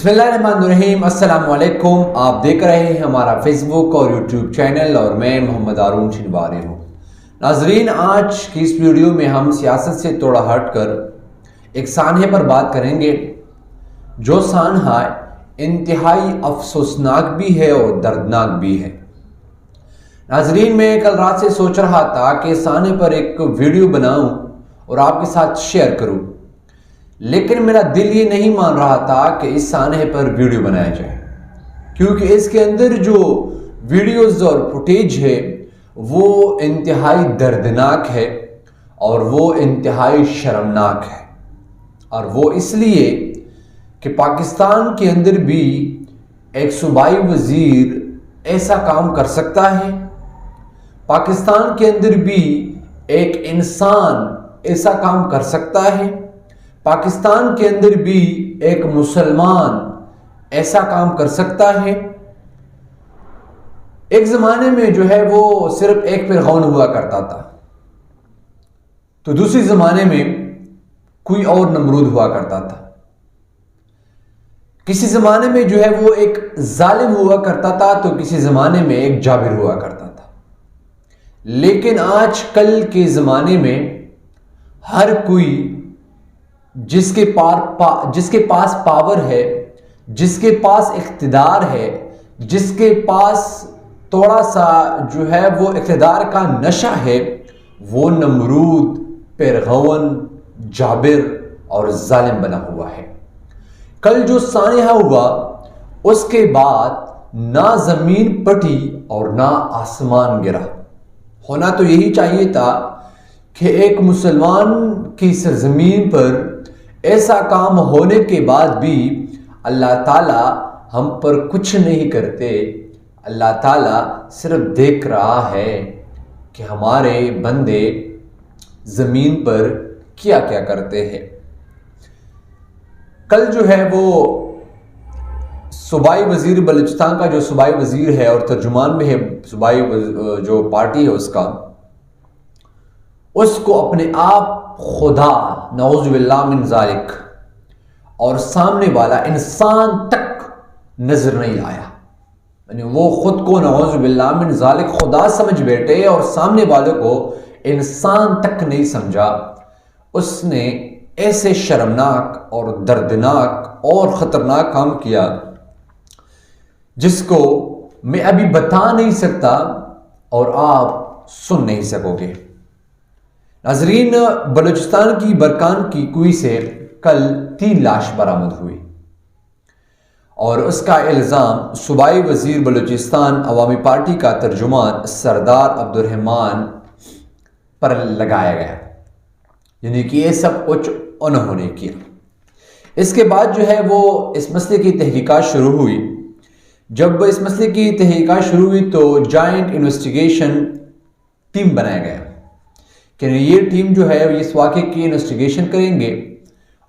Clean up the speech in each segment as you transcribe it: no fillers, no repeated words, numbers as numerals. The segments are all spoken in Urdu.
بسم اللہ الرحمن الرحیم۔ السلام علیکم۔ آپ دیکھ رہے ہیں ہمارا فیس بک اور یوٹیوب چینل اور میں محمد ہارون شنواری ہوں۔ ناظرین، آج کی اس ویڈیو میں ہم سیاست سے تھوڑا ہٹ کر ایک سانحے پر بات کریں گے، جو سانحہ انتہائی افسوسناک بھی ہے اور دردناک بھی ہے۔ ناظرین، میں کل رات سے سوچ رہا تھا کہ سانحے پر ایک ویڈیو بناؤں اور آپ کے ساتھ شیئر کروں، لیکن میرا دل یہ نہیں مان رہا تھا کہ اس سانحے پر ویڈیو بنایا جائے، کیونکہ اس کے اندر جو ویڈیوز اور فوٹیج ہے وہ انتہائی دردناک ہے اور وہ انتہائی شرمناک ہے، اور وہ اس لیے کہ پاکستان کے اندر بھی ایک صوبائی وزیر ایسا کام کر سکتا ہے، پاکستان کے اندر بھی ایک انسان ایسا کام کر سکتا ہے، پاکستان کے اندر بھی ایک مسلمان ایسا کام کر سکتا ہے۔ ایک زمانے میں جو ہے وہ صرف ایک فرعون ہوا کرتا تھا، تو دوسری زمانے میں کوئی اور نمرود ہوا کرتا تھا، کسی زمانے میں جو ہے وہ ایک ظالم ہوا کرتا تھا، تو کسی زمانے میں ایک جابر ہوا کرتا تھا۔ لیکن آج کل کے زمانے میں ہر کوئی جس کے پاس پاور ہے، جس کے پاس اقتدار ہے، جس کے پاس تھوڑا سا جو ہے وہ اقتدار کا نشہ ہے، وہ نمرود، فرعون، جابر اور ظالم بنا ہوا ہے۔ کل جو سانحہ ہوا اس کے بعد نہ زمین پھٹی اور نہ آسمان گرا۔ ہونا تو یہی چاہیے تھا کہ ایک مسلمان کی سرزمین پر ایسا کام ہونے کے بعد بھی اللہ تعالیٰ ہم پر کچھ نہیں کرتے، اللہ تعالیٰ صرف دیکھ رہا ہے کہ ہمارے بندے زمین پر کیا کیا کرتے ہیں۔ کل جو ہے وہ صوبائی وزیر بلوچستان کا جو صوبائی وزیر ہے اور ترجمان میں ہے صوبائی جو پارٹی ہے اس کو اپنے آپ خدا نعوذ باللہ من ذالک اور سامنے والا انسان تک نظر نہیں آیا، یعنی وہ خود کو نعوذ باللہ من ذالک خدا سمجھ بیٹھے اور سامنے والوں کو انسان تک نہیں سمجھا۔ اس نے ایسے شرمناک اور دردناک اور خطرناک کام کیا جس کو میں ابھی بتا نہیں سکتا اور آپ سن نہیں سکو گے۔ ناظرین، بلوچستان کی برکان کی کوئی سے کل 3 لاش برآمد ہوئی، اور اس کا الزام صوبائی وزیر بلوچستان عوامی پارٹی کا ترجمان سردار عبدالرحمان پر لگایا گیا، یعنی کہ یہ سب کچھ انہوں نے کیا۔ اس کے بعد جو ہے وہ اس مسئلے کی تحقیقات شروع ہوئی۔ جب اس مسئلے کی تحقیقات شروع ہوئی تو جوائنٹ انویسٹیگیشن ٹیم بنایا گیا کہ یہ ٹیم جو ہے اس واقعے کی انویسٹیگیشن کریں گے،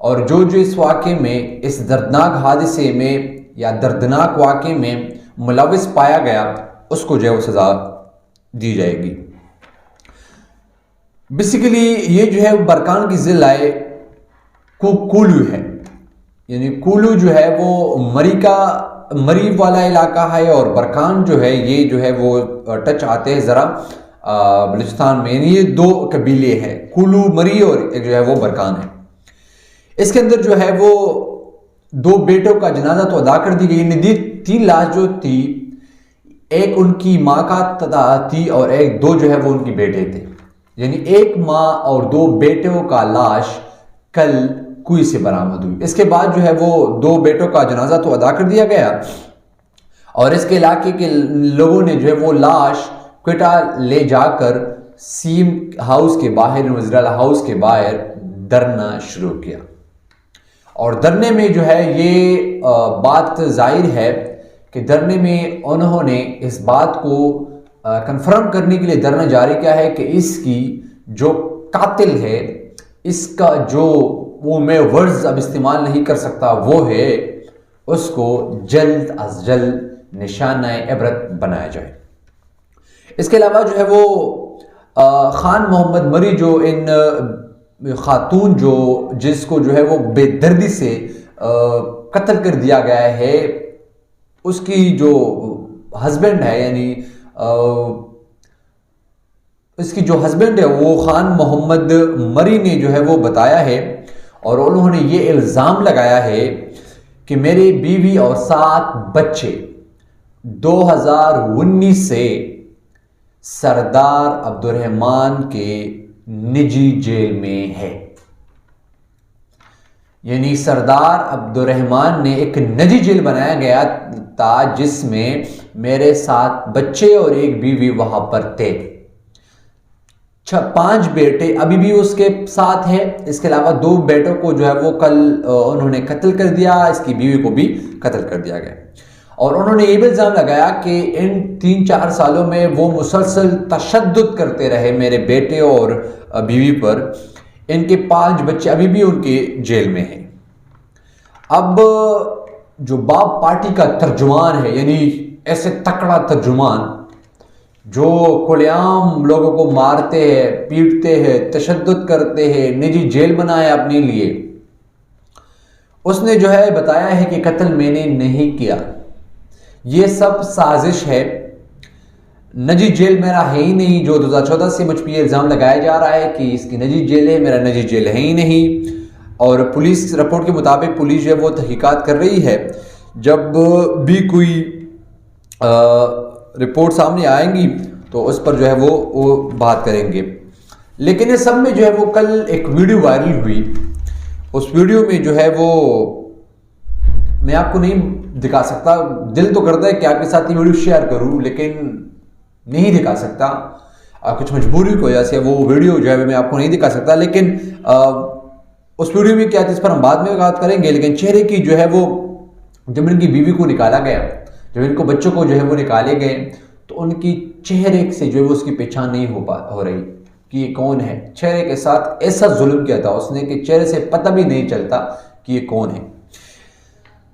اور جو اس واقعے میں اس دردناک حادثے میں یا دردناک واقعے میں ملوث پایا گیا اس کو جو ہے وہ سزا دی جائے گی۔ بیسیکلی یہ جو ہے برکان کی ضلع کولو ہے، یعنی کولو جو ہے وہ مری والا علاقہ ہے، اور برکان جو ہے یہ جو ہے وہ ٹچ آتے ہیں ذرا بلوچستان میں، یعنی یہ 2 قبیلے ہیں، کولو مری اور ایک جو ہے وہ برکان ہے۔ اس کے اندر جو ہے وہ 2 بیٹوں کا جنازہ تو ادا کر دی گئی، یعنی 3 لاش جو تھی، ایک ان کی ماں کا تھی اور 2 جو ہے وہ ان کی بیٹے تھے، یعنی 1 ماں اور 2 بیٹوں کا لاش کل کوئی سے برآمد ہوئی۔ اس کے بعد جو ہے وہ 2 بیٹوں کا جنازہ تو ادا کر دیا گیا، اور اس کے علاقے کے لوگوں نے جو ہے وہ لاش کوئٹہ لے جا کر سیم ہاؤس کے باہر، وزیر اعلیٰ ہاؤس کے باہر دھرنا شروع کیا، اور دھرنے میں جو ہے یہ بات ظاہر ہے کہ دھرنے میں انہوں نے اس بات کو کنفرم کرنے کے لیے دھرنا جاری کیا ہے کہ اس کی جو قاتل ہے، اس کا جو وہ میں ورڈز اب استعمال نہیں کر سکتا، وہ ہے اس کو جلد از جلد نشانہ عبرت بنایا جائے۔ اس کے علاوہ جو ہے وہ خان محمد مری جو خاتون جس کو جو ہے وہ بے دردی سے قتل کر دیا گیا ہے. اس کی جو ہسبینڈ ہے یعنی اس کی جو ہسبینڈ ہے وہ خان محمد مری نے جو ہے وہ بتایا ہے اور انہوں نے یہ الزام لگایا ہے کہ میری بیوی اور 7 بچے 2019 سے سردار عبدالرحمان کے نجی جیل میں ہے. یعنی سردار عبدالرحمان نے ایک نجی جیل بنایا گیا تھا جس میں میرے 7 بچے اور ایک بیوی وہاں پر تھے. 5 بیٹے ابھی بھی اس کے ساتھ ہیں. اس کے علاوہ 2 بیٹوں کو جو ہے وہ کل انہوں نے قتل کر دیا. اس کی بیوی کو بھی قتل کر دیا گیا اور انہوں نے یہ بھی الزام لگایا کہ ان 3-4 سالوں میں وہ مسلسل تشدد کرتے رہے میرے بیٹے اور بیوی پر. ان کے 5 بچے ابھی بھی ان کے جیل میں ہیں. اب جو باب پارٹی کا ترجمان ہے یعنی ایسے تکڑا ترجمان جو کھلے عام لوگوں کو مارتے ہیں، پیٹتے ہیں، تشدد کرتے ہیں، نجی جیل بنایا اپنے لیے، اس نے جو ہے بتایا ہے کہ قتل میں نے نہیں کیا، یہ سب سازش ہے، نجی جیل میرا ہے ہی نہیں. جو 2014 سے مجھ پہ یہ الزام لگایا جا رہا ہے کہ اس کی نجی جیل ہے، میرا نجی جیل ہے ہی نہیں. اور پولیس رپورٹ کے مطابق پولیس جو ہے وہ تحقیقات کر رہی ہے. جب بھی کوئی رپورٹ سامنے آئیں گی تو اس پر جو ہے وہ بات کریں گے. لیکن اس سب میں جو ہے وہ کل ایک ویڈیو وائرل ہوئی. اس ویڈیو میں جو ہے وہ میں آپ کو نہیں دکھا سکتا، دل تو کرتا ہے کہ آپ کے ساتھ یہ ویڈیو شیئر کروں لیکن نہیں دکھا سکتا. کچھ مجبوری کی وجہ سے وہ ویڈیو جو ہے میں آپ کو نہیں دکھا سکتا. لیکن اس ویڈیو میں کیا تھا اس پر ہم بعد میں بات کریں گے. لیکن چہرے کی جو ہے وہ جب ان کی بیوی کو نکالا گیا، جب ان کو بچوں کو جو ہے وہ نکالے گئے تو ان کی چہرے سے جو ہے وہ اس کی پہچان نہیں ہو رہی کہ یہ کون ہے. چہرے کے ساتھ ایسا ظلم کیا تھا اس نے کہ چہرے سے پتہ بھی نہیں چلتا کہ یہ کون ہے.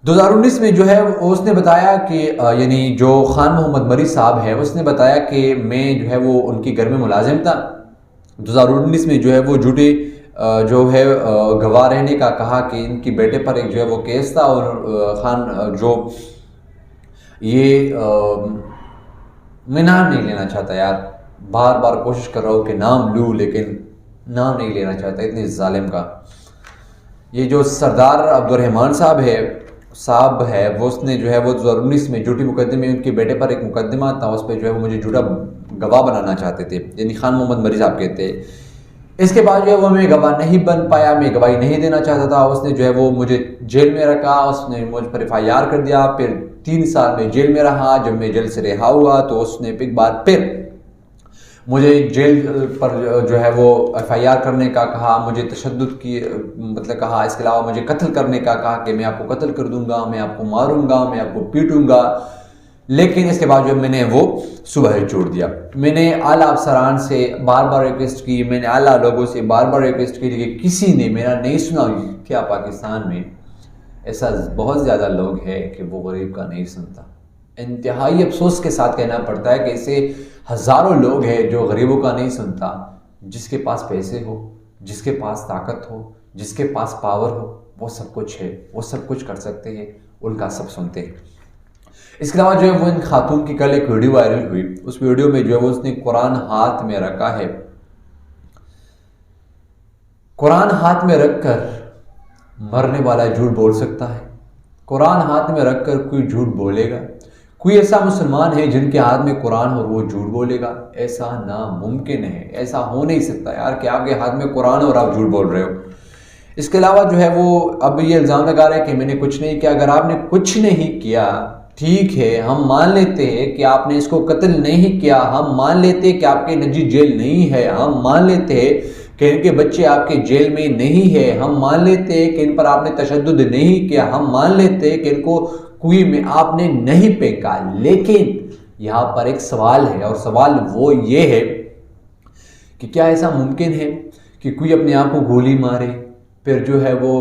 2019 میں جو ہے اس نے بتایا کہ یعنی جو خان محمد مری صاحب ہے اس نے بتایا کہ میں جو ہے وہ ان کے گھر میں ملازم تھا. 2019 میں جو ہے وہ جھوٹے جو ہے گواہ رہنے کا کہا کہ ان کی بیٹے پر ایک جو ہے وہ کیس تھا اور خان جو یہ میں نام نہیں لینا چاہتا یار، بار بار کوشش کر رہا ہوں کہ نام لوں لیکن نام نہیں لینا چاہتا اتنی ظالم کا. یہ جو سردار عبدالرحمان صاحب ہے وہ اس نے جو ہے وہ 2019 میں جھوٹی مقدمے ان کے بیٹے پر ایک مقدمہ تھا، اس پہ جو ہے وہ مجھے جھوٹا گواہ بنانا چاہتے تھے، یعنی خان محمد مری صاحب کہتے ہیں. اس کے بعد جو ہے وہ میں گواہ نہیں بن پایا، میں گواہی نہیں دینا چاہتا تھا. اس نے جو ہے وہ مجھے جیل میں رکھا، اس نے مجھ پر FIR کر دیا. پھر 3 سال میں جیل میں رہا. جب میں جیل سے رہا ہوا تو اس نے ایک بار پھر مجھے جیل پر جو ہے وہ FIR کرنے کا کہا، مجھے تشدد کی مطلب کہا. اس کے علاوہ مجھے قتل کرنے کا کہا کہ میں آپ کو قتل کر دوں گا، میں آپ کو ماروں گا، میں آپ کو پیٹوں گا. لیکن اس کے بعد جو میں نے وہ صبح ہی چھوڑ دیا. میں نے اعلیٰ افسران سے بار بار ریکویسٹ کی، میں نے اعلیٰ لوگوں سے بار بار ریکویسٹ کی کہ کسی نے میرا نہیں سنا. کیا پاکستان میں ایسا بہت زیادہ لوگ ہیں کہ وہ غریب کا نہیں سنتا. انتہائی افسوس کے ساتھ کہنا پڑتا ہے کہ ایسے ہزاروں لوگ ہیں جو غریبوں کا نہیں سنتا. جس کے پاس پیسے ہو، جس کے پاس طاقت ہو، جس کے پاس پاور ہو، وہ سب کچھ ہے، وہ سب کچھ کر سکتے ہیں، ان کا سب سنتے ہیں. اس کے علاوہ جو ہے وہ ان خاتون کی کل ایک ویڈیو وائرل ہوئی. اس ویڈیو میں جو ہے وہ اس نے قرآن ہاتھ میں رکھا ہے. قرآن ہاتھ میں رکھ کر مرنے والا جھوٹ بول سکتا ہے؟ قرآن ہاتھ میں رکھ کر کوئی جھوٹ بولے گا؟ کوئی ایسا مسلمان ہے جن کے ہاتھ میں قرآن اور وہ جھوٹ بولے گا؟ ایسا ناممکن ہے، ایسا ہو نہیں سکتا یار کہ آپ کے ہاتھ میں قرآن اور آپ جھوٹ بول رہے ہو. اس کے علاوہ جو ہے وہ اب یہ الزام لگا رہے ہیں کہ میں نے کچھ نہیں کیا. اگر آپ نے کچھ نہیں کیا ٹھیک ہے، ہم مان لیتے ہیں کہ آپ نے اس کو قتل نہیں کیا، ہم مان لیتے ہیں کہ آپ کے نجی جیل نہیں ہے، ہم مان لیتے ہیں کہ ان کے بچے آپ کے جیل میں نہیں ہے، ہم مان لیتے ہیں کہ ان پر آپ نے تشدد نہیں کیا، ہم مان لیتے ہیں کہ ان کو کنویں میں آپ نے نہیں پھینکا. لیکن یہاں پر ایک سوال ہے اور سوال وہ یہ ہے کہ کیا ایسا ممکن ہے کہ کوئی اپنے آپ کو گولی مارے پھر جو ہے وہ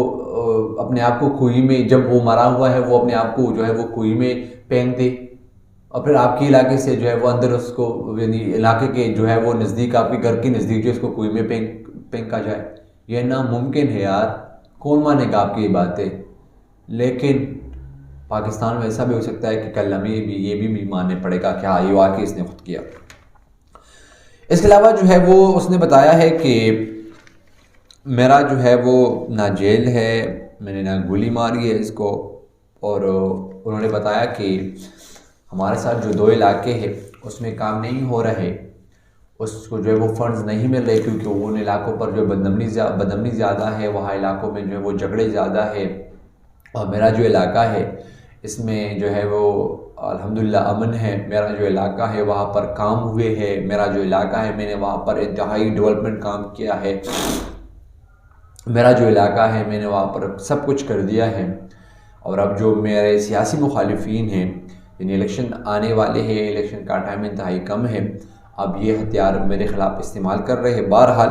اپنے آپ کو کنویں میں، جب وہ مرا ہوا ہے وہ اپنے آپ کو جو ہے وہ کنویں میں پھینک دے اور پھر آپ کے علاقے سے جو ہے وہ اندر اس کو یعنی علاقے کے جو ہے وہ نزدیک آپ کے گھر کے نزدیک جو اس کو کنویں میں پھینکا جائے؟ یہ ناممکن ہے یار. کون مانے گا آپ کی یہ باتیں؟ لیکن پاکستان میں ایسا بھی ہو سکتا ہے کہ کل ہمیں یہ بھی ماننے پڑے گا کہ ہاں یہ واقعی اس نے خود کیا۔ اس کے علاوہ جو ہے وہ اس نے بتایا ہے کہ میرا جو ہے وہ نہ جیل ہے، میں نے نہ گولی ماری ہے اس کو، اور انہوں نے بتایا کہ ہمارے ساتھ جو 2 علاقے ہیں اس میں کام نہیں ہو رہے، اس کو جو ہے وہ فنڈز نہیں مل رہے، کیونکہ ان علاقوں پر جو بدامنی زیادہ ہے، وہاں علاقوں میں جو ہے وہ جھگڑے زیادہ ہے، اور میرا جو علاقہ ہے اس میں جو ہے وہ الحمدللہ امن ہے۔ میرا جو علاقہ ہے وہاں پر کام ہوئے ہے، میرا جو علاقہ ہے میں نے وہاں پر انتہائی ڈیولپمنٹ کام کیا ہے، میرا جو علاقہ ہے میں نے وہاں پر سب کچھ کر دیا ہے، اور اب جو میرے سیاسی مخالفین ہیں، یعنی الیکشن آنے والے ہیں، الیکشن کا ٹائم انتہائی کم ہے، اب یہ ہتھیار میرے خلاف استعمال کر رہے ہیں۔ بہرحال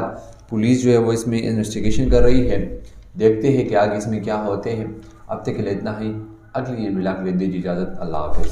پولیس جو ہے وہ اس میں انویسٹیگیشن کر رہی ہے، دیکھتے ہیں کہ آگے اس میں کیا ہوتے ہیں۔ اب تک کے لیے اتنا ہی، اگلی ویڈیو ملا کے دیجیے اجازت، اللہ حافظ۔